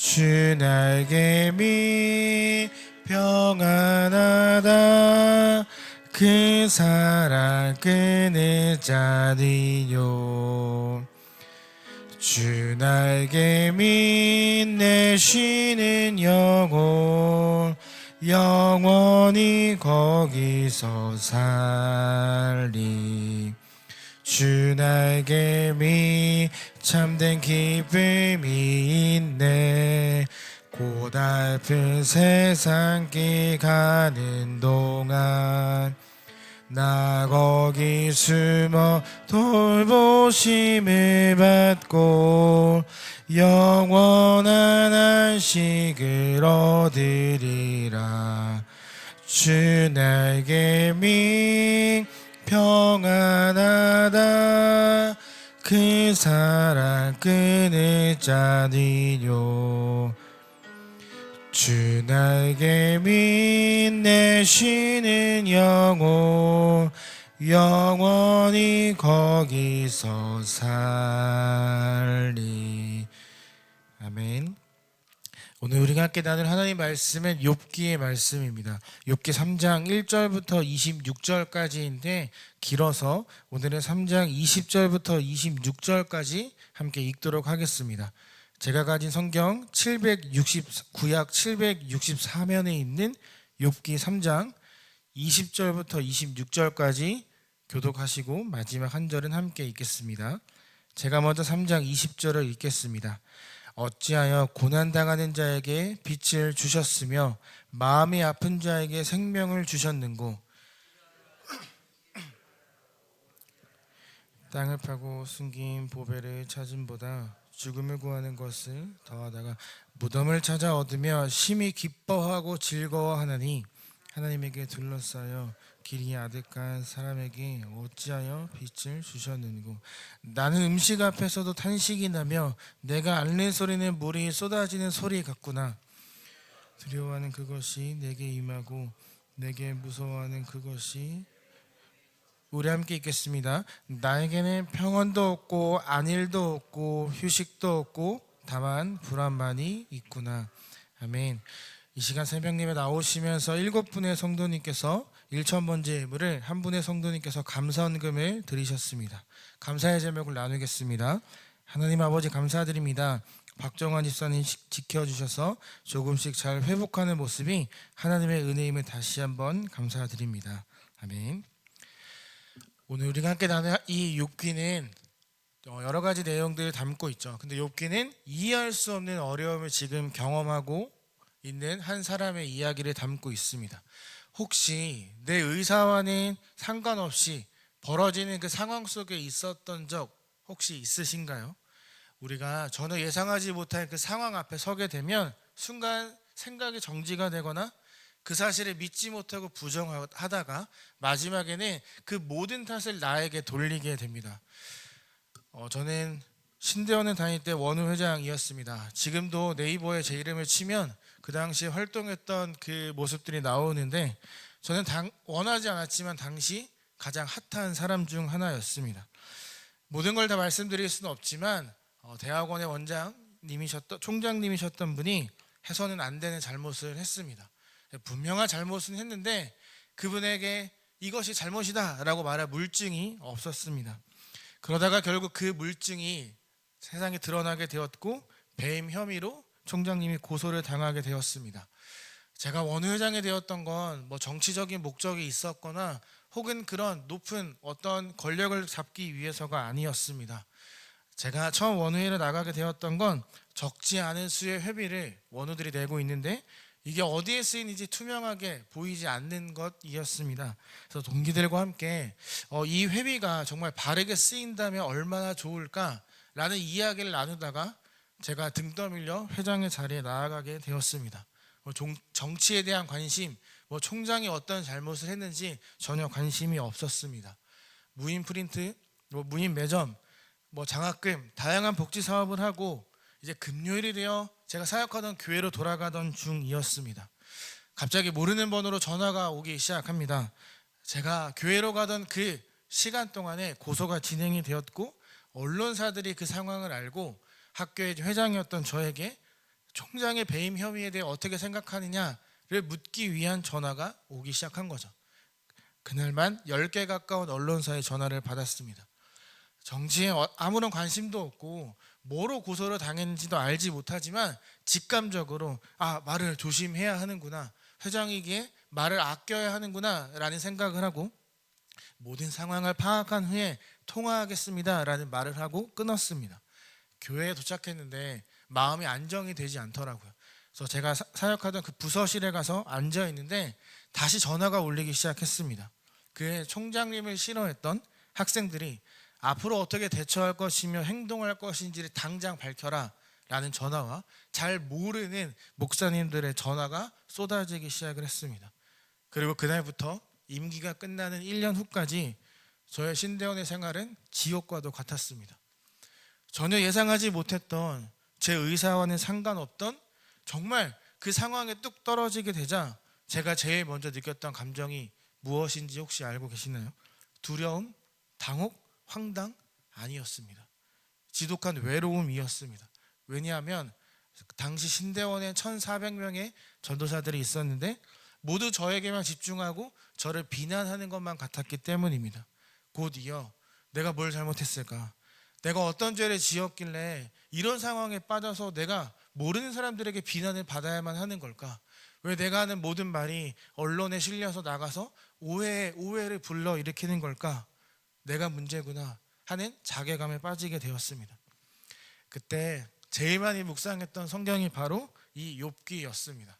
주 날개 미 평안하다. 그 사랑 끊을 자니요. 주 날개 밑내 쉬는 영혼 영원히 거기서 살리. 주 날개 밑 참된 기쁨이 있네. 고달픈 세상 길 가는 동안 나 거기 숨어 돌보심을 받고 영원한 안식을 얻으리라. 주 날개 밑 평안하다. 그 사랑 끊을 자니요. 주 날개 밑내 쉬는 영혼 영원히 거기서 살리. 아멘. 오늘 우리가 함께 나눌 하나님 말씀은 욥기의 말씀입니다. 욥기 3장 1절부터 26절까지인데 길어서 오늘은 3장 20절부터 26절까지 함께 읽도록 하겠습니다. 제가 가진 성경 구약 764면에 있는 욥기 3장 20절부터 26절까지 교독하시고 마지막 한 절은 함께 읽겠습니다. 제가 먼저 3장 20절을 읽겠습니다. 어찌하여 고난당하는 자에게 빛을 주셨으며 마음이 아픈 자에게 생명을 주셨는고. 땅을 파고 숨긴 보배를 찾음보다 죽음을 구하는 것을 더하다가 무덤을 찾아 얻으며 심히 기뻐하고 즐거워하나니 하나님에게 둘러싸여 길이 아득한 사람에게 어찌하여 빛을 주셨는고. 나는 음식 앞에서도 탄식이 나며 내가 앓는 소리는 물이 쏟아지는 소리 같구나. 두려워하는 그것이 내게 임하고 내게 무서워하는 그것이. 우리 함께 읽겠습니다. 나에게는 평안도 없고 안일도 없고 휴식도 없고 다만 불안만이 있구나. 아멘. 이 시간 새벽 예배 나오시면서 7분의 성도님께서 1,000번째 예물을 한 분의 성도님께서 감사헌금을 드리셨습니다. 감사의 제목을 나누겠습니다. 하나님 아버지 감사드립니다. 박정환 집사님 지켜주셔서 조금씩 잘 회복하는 모습이 하나님의 은혜임을 다시 한번 감사드립니다. 아멘. 오늘 우리가 함께 나눌 이 욥기는 여러 가지 내용들을 담고 있죠. 근데 욥기는 이해할 수 없는 어려움을 지금 경험하고 있는 한 사람의 이야기를 담고 있습니다. 혹시 내 의사와는 상관없이 벌어지는 그 상황 속에 있었던 적 혹시 있으신가요? 우리가 전혀 예상하지 못한 그 상황 앞에 서게 되면 순간 생각이 정지가 되거나 그 사실을 믿지 못하고 부정하다가 마지막에는 그 모든 탓을 나에게 돌리게 됩니다. 저는 신대원을 다닐 때 원우 회장이었습니다. 지금도 네이버에 제 이름을 치면 그 당시에 활동했던 그 모습들이 나오는데 저는 원하지 않았지만 당시 가장 핫한 사람 중 하나였습니다. 모든 걸 다 말씀드릴 수는 없지만 대학원의 총장님이셨던 분이 해서는 안 되는 잘못을 했습니다. 분명한 잘못은 했는데 그분에게 이것이 잘못이다 라고 말할 물증이 없었습니다. 그러다가 결국 그 물증이 세상에 드러나게 되었고 배임 혐의로 총장님이 고소를 당하게 되었습니다. 제가 원우 회장이 되었던 건 정치적인 목적이 있었거나 혹은 그런 높은 어떤 권력을 잡기 위해서가 아니었습니다. 제가 처음 원우회를 나가게 되었던 건 적지 않은 수의 회비를 원우들이 내고 있는데 이게 어디에 쓰이는지 투명하게 보이지 않는 것이었습니다. 그래서 동기들과 함께 이 회비가 정말 바르게 쓰인다면 얼마나 좋을까라는 이야기를 나누다가 제가 등 떠밀려 회장의 자리에 나아가게 되었습니다. 정치에 대한 관심, 총장이 어떤 잘못을 했는지 전혀 관심이 없었습니다. 무인 프린트, 무인 매점, 장학금, 다양한 복지 사업을 하고 이제 금요일이 되어 제가 사역하던 교회로 돌아가던 중이었습니다. 갑자기 모르는 번호로 전화가 오기 시작합니다. 제가 교회로 가던 그 시간 동안에 고소가 진행이 되었고 언론사들이 그 상황을 알고 학교의 회장이었던 저에게 총장의 배임 혐의에 대해 어떻게 생각하느냐를 묻기 위한 전화가 오기 시작한 거죠. 그날만 10개 가까운 언론사의 전화를 받았습니다. 정치에 아무런 관심도 없고 뭐로 고소를 당했는지도 알지 못하지만 직감적으로 말을 조심해야 하는구나, 회장이기에 말을 아껴야 하는구나 라는 생각을 하고 모든 상황을 파악한 후에 통화하겠습니다 라는 말을 하고 끊었습니다. 교회에 도착했는데 마음이 안정이 되지 않더라고요. 그래서 제가 사역하던 그 부서실에 가서 앉아 있는데 다시 전화가 울리기 시작했습니다. 그 총장님을 싫어했던 학생들이 앞으로 어떻게 대처할 것이며 행동할 것인지를 당장 밝혀라 라는 전화와 잘 모르는 목사님들의 전화가 쏟아지기 시작을 했습니다. 그리고 그날부터 임기가 끝나는 1년 후까지 저의 신대원의 생활은 지옥과도 같았습니다. 전혀 예상하지 못했던 제 의사와는 상관없던 정말 그 상황에 뚝 떨어지게 되자 제가 제일 먼저 느꼈던 감정이 무엇인지 혹시 알고 계시나요? 두려움, 당혹, 황당? 아니었습니다. 지독한 외로움이었습니다. 왜냐하면 당시 신대원에 1,400명의 전도사들이 있었는데 모두 저에게만 집중하고 저를 비난하는 것만 같았기 때문입니다. 곧 이어 내가 뭘 잘못했을까? 내가 어떤 죄를 지었길래 이런 상황에 빠져서 내가 모르는 사람들에게 비난을 받아야만 하는 걸까? 왜 내가 하는 모든 말이 언론에 실려서 나가서 오해를 불러일으키는 걸까? 내가 문제구나 하는 자괴감에 빠지게 되었습니다. 그때 제일 많이 묵상했던 성경이 바로 이 욥기였습니다.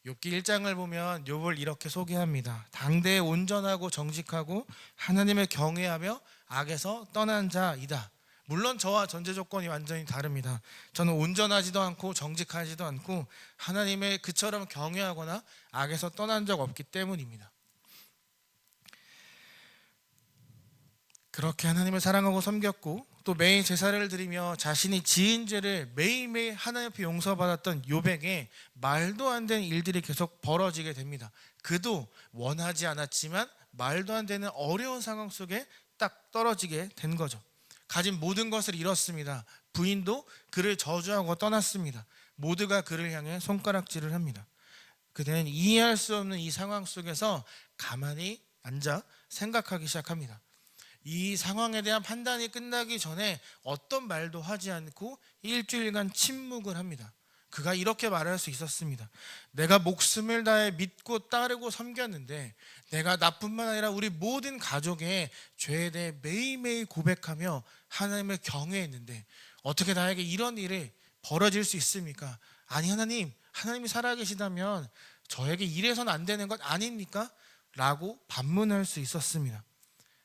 욥기 1장을 보면 욥을 이렇게 소개합니다. 당대에 온전하고 정직하고 하나님을 경외하며 악에서 떠난 자이다. 물론 저와 전제 조건이 완전히 다릅니다. 저는 온전하지도 않고 정직하지도 않고 하나님을 그처럼 경외하거나 악에서 떠난 적 없기 때문입니다. 그렇게 하나님을 사랑하고 섬겼고 또 매일 제사를 드리며 자신이 지은 죄를 매일매일 하나님 앞에 용서받았던 욥에게 말도 안 되는 일들이 계속 벌어지게 됩니다. 그도 원하지 않았지만 말도 안 되는 어려운 상황 속에 딱 떨어지게 된 거죠. 가진 모든 것을 잃었습니다. 부인도 그를 저주하고 떠났습니다. 모두가 그를 향해 손가락질을 합니다. 그대는 이해할 수 없는 이 상황 속에서 가만히 앉아 생각하기 시작합니다. 이 상황에 대한 판단이 끝나기 전에 어떤 말도 하지 않고 일주일간 침묵을 합니다. 그가 이렇게 말할 수 있었습니다. 내가 목숨을 다해 믿고 따르고 섬겼는데 내가 나뿐만 아니라 우리 모든 가족의 죄에 대해 매일매일 고백하며 하나님을 경외했는데 어떻게 나에게 이런 일이 벌어질 수 있습니까? 아니 하나님이 살아계시다면 저에게 이래서는 안 되는 것 아닙니까? 라고 반문할 수 있었습니다.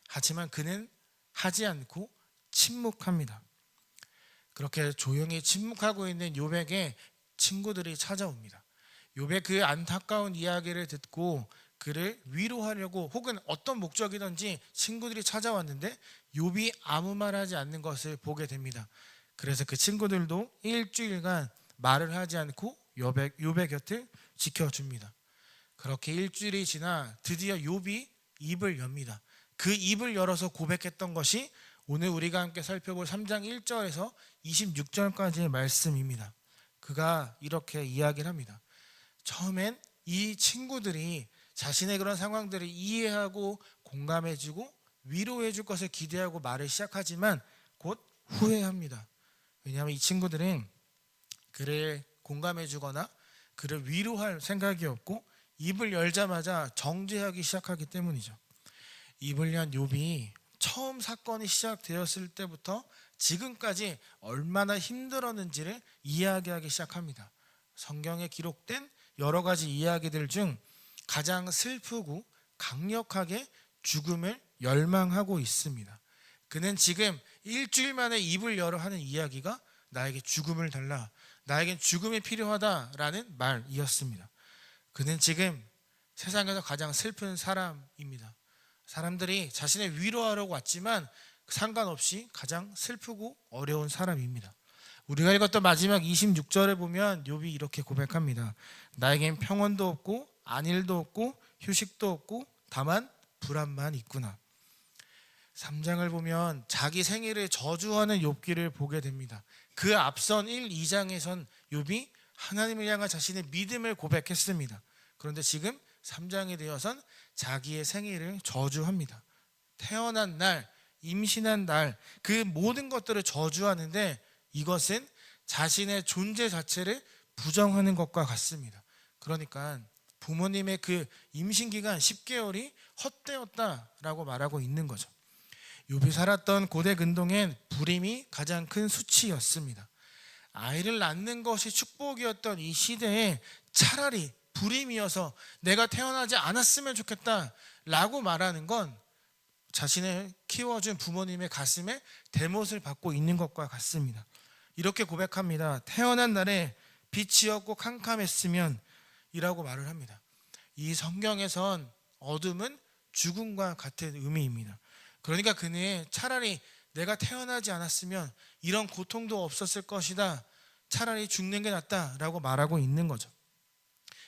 하지만 그는 하지 않고 침묵합니다. 그렇게 조용히 침묵하고 있는 욥에게 친구들이 찾아옵니다. 욥의 그 안타까운 이야기를 듣고 그를 위로하려고 혹은 어떤 목적이든지 친구들이 찾아왔는데 욥이 아무 말하지 않는 것을 보게 됩니다. 그래서 그 친구들도 일주일간 말을 하지 않고 욥의 곁을 지켜줍니다. 그렇게 일주일이 지나 드디어 욥이 입을 엽니다. 그 입을 열어서 고백했던 것이 오늘 우리가 함께 살펴볼 3장 1절에서 26절까지의 말씀입니다. 그가 이렇게 이야기를 합니다. 처음엔 이 친구들이 자신의 그런 상황들을 이해하고 공감해주고 위로해줄 것을 기대하고 말을 시작하지만 곧 후회합니다. 왜냐하면 이 친구들은 그를 공감해주거나 그를 위로할 생각이 없고 입을 열자마자 정죄하기 시작하기 때문이죠. 입을 연 욥이 처음 사건이 시작되었을 때부터 지금까지 얼마나 힘들었는지를 이야기하기 시작합니다. 성경에 기록된 여러 가지 이야기들 중 가장 슬프고 강력하게 죽음을 열망하고 있습니다. 그는 지금 일주일 만에 입을 열어 하는 이야기가 나에게 죽음을 달라, 나에겐 죽음이 필요하다라는 말이었습니다. 그는 지금 세상에서 가장 슬픈 사람입니다. 사람들이 자신을 위로하려고 왔지만 상관없이 가장 슬프고 어려운 사람입니다. 우리가 읽었던 마지막 26절에 보면 욥이 이렇게 고백합니다. 나에겐 평온도 없고 안일도 없고 휴식도 없고 다만 불안만 있구나. 3장을 보면 자기 생일을 저주하는 욥기를 보게 됩니다. 그 앞선 1, 2장에선 욥이 하나님을 향한 자신의 믿음을 고백했습니다. 그런데 지금 3장이 되어선 자기의 생일을 저주합니다. 태어난 날, 임신한 날, 그 모든 것들을 저주하는데 이것은 자신의 존재 자체를 부정하는 것과 같습니다. 그러니까 부모님의 그 임신 기간 10개월이 헛되었다라고 말하고 있는 거죠. 욥이 살았던 고대 근동엔 불임이 가장 큰 수치였습니다. 아이를 낳는 것이 축복이었던 이 시대에 차라리 불임이어서 내가 태어나지 않았으면 좋겠다라고 말하는 건 자신을 키워준 부모님의 가슴에 대못을 받고 있는 것과 같습니다. 이렇게 고백합니다. 태어난 날에 빛이 없고 캄캄했으면 이라고 말을 합니다. 이 성경에선 어둠은 죽음과 같은 의미입니다. 그러니까 그는 차라리 내가 태어나지 않았으면 이런 고통도 없었을 것이다. 차라리 죽는 게 낫다라고 말하고 있는 거죠.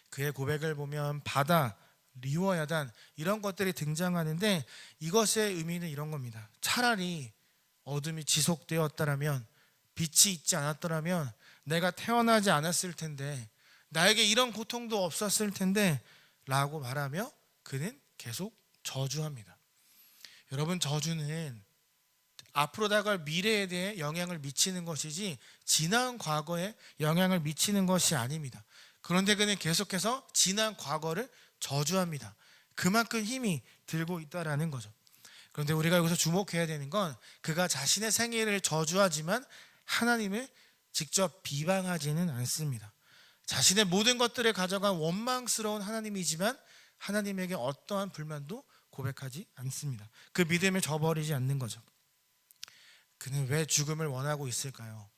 그의 고백을 보면 바다, 리워야단 이런 것들이 등장하는데 이것의 의미는 이런 겁니다. 차라리 어둠이 지속되었더라면, 빛이 있지 않았더라면 내가 태어나지 않았을 텐데, 나에게 이런 고통도 없었을 텐데 라고 말하며 그는 계속 저주합니다. 여러분, 저주는 앞으로 다가올 미래에 대해 영향을 미치는 것이지 지난 과거에 영향을 미치는 것이 아닙니다. 그런데 그는 계속해서 지난 과거를 저주합니다. 그만큼 힘이 들고 있다라는 거죠. 그런데 우리가 여기서 주목해야 되는 건 그가 자신의 생애를 저주하지만 하나님을 직접 비방하지는 않습니다. 자신의 모든 것들을 가져간 원망스러운 하나님이지만 하나님에게 어떠한 불만도 고백하지 않습니다. 그 믿음을 저버리지 않는 거죠. 그는 왜 죽음을 원하고 있을까요?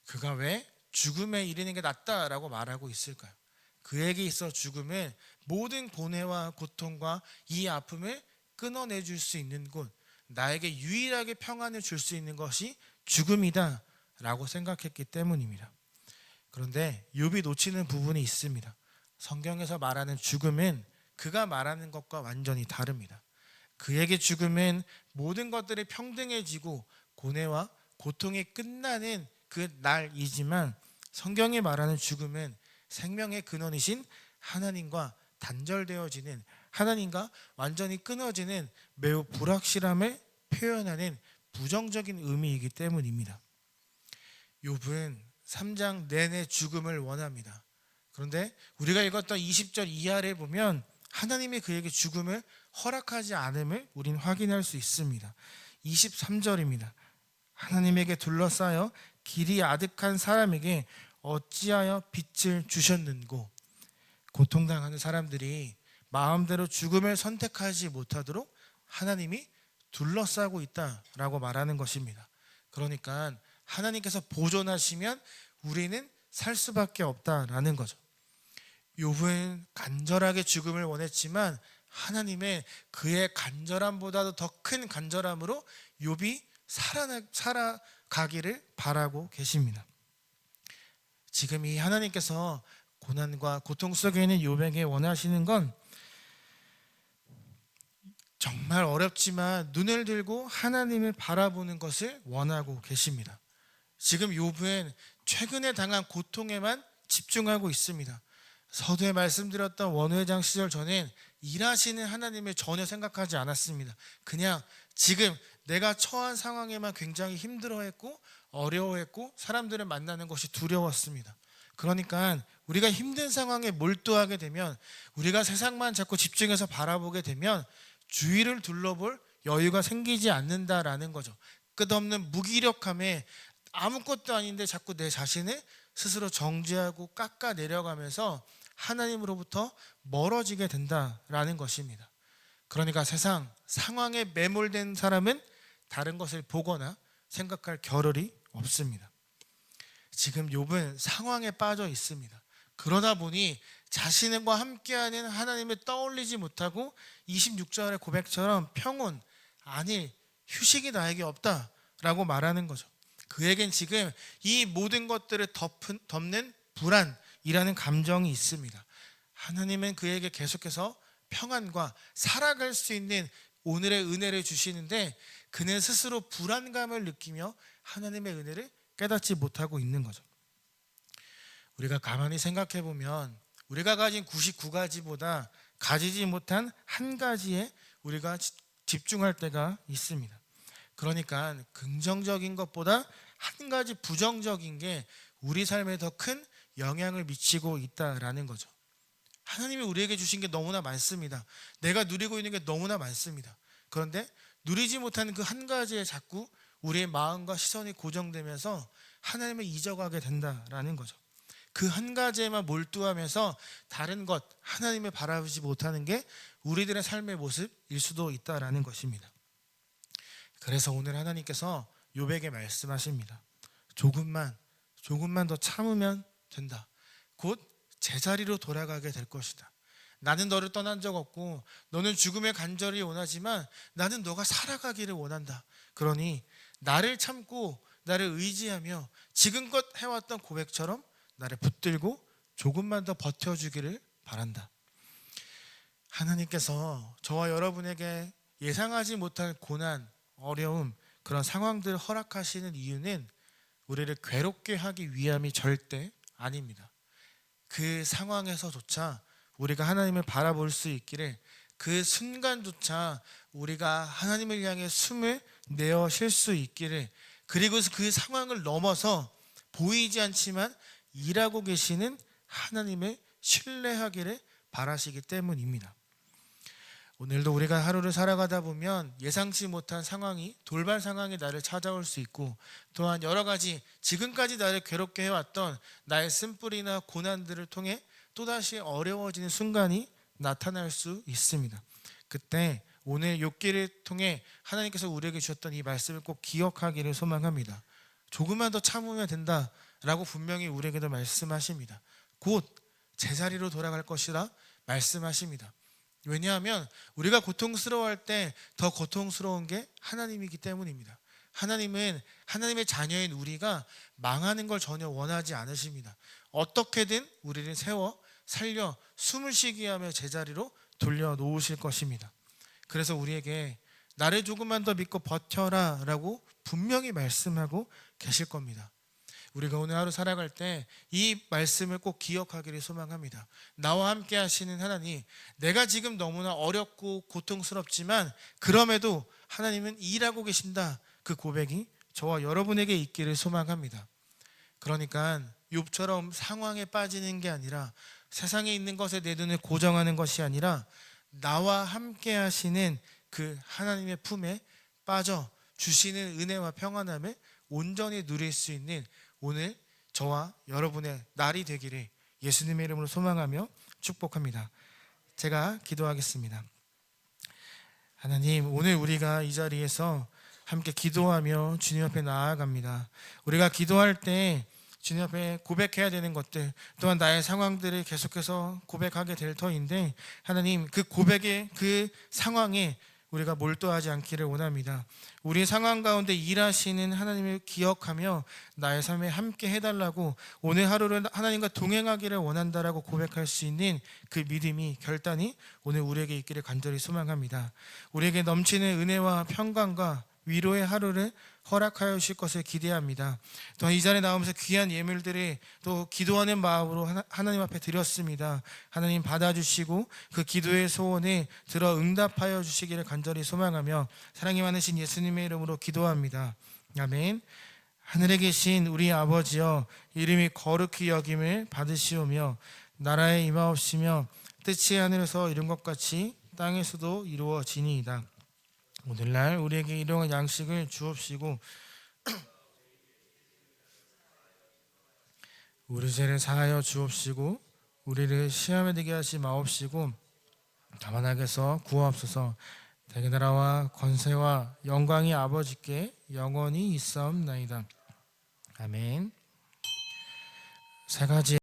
그가 왜 죽음에 이르는 게 낫다라고 말하고 있을까요? 그에게 있어 죽음은 모든 고뇌와 고통과 이 아픔을 끊어내줄 수 있는 곳, 나에게 유일하게 평안을 줄 수 있는 것이 죽음이다 라고 생각했기 때문입니다. 그런데 욥이 놓치는 부분이 있습니다. 성경에서 말하는 죽음은 그가 말하는 것과 완전히 다릅니다. 그에게 죽음은 모든 것들이 평등해지고 고뇌와 고통이 끝나는 그 날이지만 성경이 말하는 죽음은 생명의 근원이신 하나님과 단절되어지는, 하나님과 완전히 끊어지는 매우 불확실함을 표현하는 부정적인 의미이기 때문입니다. 욥은 3장 내내 죽음을 원합니다. 그런데 우리가 읽었던 20절 이하를 보면 하나님이 그에게 죽음을 허락하지 않음을 우린 확인할 수 있습니다. 23절입니다. 하나님에게 둘러싸여 길이 아득한 사람에게 어찌하여 빛을 주셨는고. 고통당하는 사람들이 마음대로 죽음을 선택하지 못하도록 하나님이 둘러싸고 있다라고 말하는 것입니다. 그러니까 하나님께서 보존하시면 우리는 살 수밖에 없다라는 거죠. 욥은 간절하게 죽음을 원했지만 하나님의 그의 간절함보다도 더 큰 간절함으로 욥이 살아가기를 바라고 계십니다. 지금 이 하나님께서 고난과 고통 속에 있는 욥에게 원하시는 건 정말 어렵지만 눈을 들고 하나님을 바라보는 것을 원하고 계십니다. 지금 욥은 최근에 당한 고통에만 집중하고 있습니다. 서두에 말씀드렸던 원회장 시절 전엔 일하시는 하나님을 전혀 생각하지 않았습니다. 그냥 지금 내가 처한 상황에만 굉장히 힘들어했고 어려워했고 사람들을 만나는 것이 두려웠습니다. 그러니까 우리가 힘든 상황에 몰두하게 되면, 우리가 세상만 자꾸 집중해서 바라보게 되면 주위를 둘러볼 여유가 생기지 않는다라는 거죠. 끝없는 무기력함에 아무것도 아닌데 자꾸 내 자신을 스스로 정죄하고 깎아 내려가면서 하나님으로부터 멀어지게 된다라는 것입니다. 그러니까 세상 상황에 매몰된 사람은 다른 것을 보거나 생각할 겨를이 없습니다. 지금 욥은 상황에 빠져 있습니다. 그러다 보니 자신과 함께하는 하나님을 떠올리지 못하고 26절의 고백처럼 평온, 안일, 휴식이 나에게 없다라고 말하는 거죠. 그에겐 지금 이 모든 것들을 덮는 불안이라는 감정이 있습니다. 하나님은 그에게 계속해서 평안과 살아갈 수 있는 오늘의 은혜를 주시는데 그는 스스로 불안감을 느끼며 하나님의 은혜를 깨닫지 못하고 있는 거죠. 우리가 가만히 생각해 보면 우리가 가진 99가지보다 가지지 못한 한 가지에 우리가 집중할 때가 있습니다. 그러니까 긍정적인 것보다 한 가지 부정적인 게 우리 삶에 더 큰 영향을 미치고 있다라는 거죠. 하나님이 우리에게 주신 게 너무나 많습니다. 내가 누리고 있는 게 너무나 많습니다. 그런데 누리지 못하는 그 한 가지에 자꾸 우리의 마음과 시선이 고정되면서 하나님을 잊어가게 된다라는 거죠. 그 한 가지에만 몰두하면서 다른 것, 하나님을 바라보지 못하는 게 우리들의 삶의 모습일 수도 있다라는 것입니다. 그래서 오늘 하나님께서 욥에게 말씀하십니다. 조금만 더 참으면 된다. 곧 제자리로 돌아가게 될 것이다. 나는 너를 떠난 적 없고 너는 죽음의 간절히 원하지만 나는 너가 살아가기를 원한다. 그러니 나를 참고 나를 의지하며 지금껏 해왔던 고백처럼 나를 붙들고 조금만 더 버텨주기를 바란다. 하나님께서 저와 여러분에게 예상하지 못한 고난, 어려움, 그런 상황들을 허락하시는 이유는 우리를 괴롭게 하기 위함이 절대 아닙니다. 그 상황에서조차 우리가 하나님을 바라볼 수 있기를, 그 순간조차 우리가 하나님을 향해 숨을 내어 쉴 수 있기를, 그리고 그 상황을 넘어서 보이지 않지만 일하고 계시는 하나님을 신뢰하기를 바라시기 때문입니다. 오늘도 우리가 하루를 살아가다 보면 예상치 못한 상황이, 돌발 상황이 나를 찾아올 수 있고, 또한 여러 가지 지금까지 나를 괴롭게 해왔던 나의 쓴뿌리나 고난들을 통해 또다시 어려워지는 순간이 나타날 수 있습니다. 그때 오늘 욥기를 통해 하나님께서 우리에게 주셨던 이 말씀을 꼭 기억하기를 소망합니다. 조금만 더 참으면 된다라고 분명히 우리에게도 말씀하십니다. 곧 제자리로 돌아갈 것이라 말씀하십니다. 왜냐하면 우리가 고통스러워할 때 더 고통스러운 게 하나님이기 때문입니다. 하나님은 하나님의 자녀인 우리가 망하는 걸 전혀 원하지 않으십니다. 어떻게든 우리를 세워 살려 숨을 쉬게 하며 제자리로 돌려놓으실 것입니다. 그래서 우리에게 나를 조금만 더 믿고 버텨라 라고 분명히 말씀하고 계실 겁니다. 우리가 오늘 하루 살아갈 때 이 말씀을 꼭 기억하기를 소망합니다. 나와 함께 하시는 하나님, 내가 지금 너무나 어렵고 고통스럽지만 그럼에도 하나님은 일하고 계신다. 그 고백이 저와 여러분에게 있기를 소망합니다. 그러니까 욥처럼 상황에 빠지는 게 아니라, 세상에 있는 것에 내 눈을 고정하는 것이 아니라 나와 함께 하시는 그 하나님의 품에 빠져 주시는 은혜와 평안함을 온전히 누릴 수 있는 오늘 저와 여러분의 날이 되기를 예수님의 이름으로 소망하며 축복합니다. 제가 기도하겠습니다. 하나님, 오늘 우리가 이 자리에서 함께 기도하며 주님 앞에 나아갑니다. 우리가 기도할 때 주님 앞에 고백해야 되는 것들, 또한 나의 상황들을 계속해서 고백하게 될 터인데, 하나님, 그 고백의 그 상황에 우리가 몰두하지 않기를 원합니다. 우리 상황 가운데 일하시는 하나님을 기억하며 나의 삶에 함께 해달라고, 오늘 하루를 하나님과 동행하기를 원한다라고 고백할 수 있는 그 믿음이, 결단이 오늘 우리에게 있기를 간절히 소망합니다. 우리에게 넘치는 은혜와 평강과 위로의 하루를 허락하여 주실 것을 기대합니다. 또 이 자리에 나오면서 귀한 예물들을 또 기도하는 마음으로 하나님 앞에 드렸습니다. 하나님 받아주시고 그 기도의 소원에 들어 응답하여 주시기를 간절히 소망하며 사랑이 많으신 예수님의 이름으로 기도합니다. 아멘. 하늘에 계신 우리 아버지여, 이름이 거룩히 여김을 받으시오며 나라에 임하옵시며 뜻이 하늘에서 이룬 것 같이 땅에서도 이루어지니이다. 오늘날 우리에게 일용할 양식을 주옵시고 우리 죄를 사하여 주옵시고 우리를 시험에 들게 하지 마옵시고 다만 악에서 구하옵소서. 대개 나라와 권세와 영광이 아버지께 영원히 있사옵나이다. 아멘. 세 가지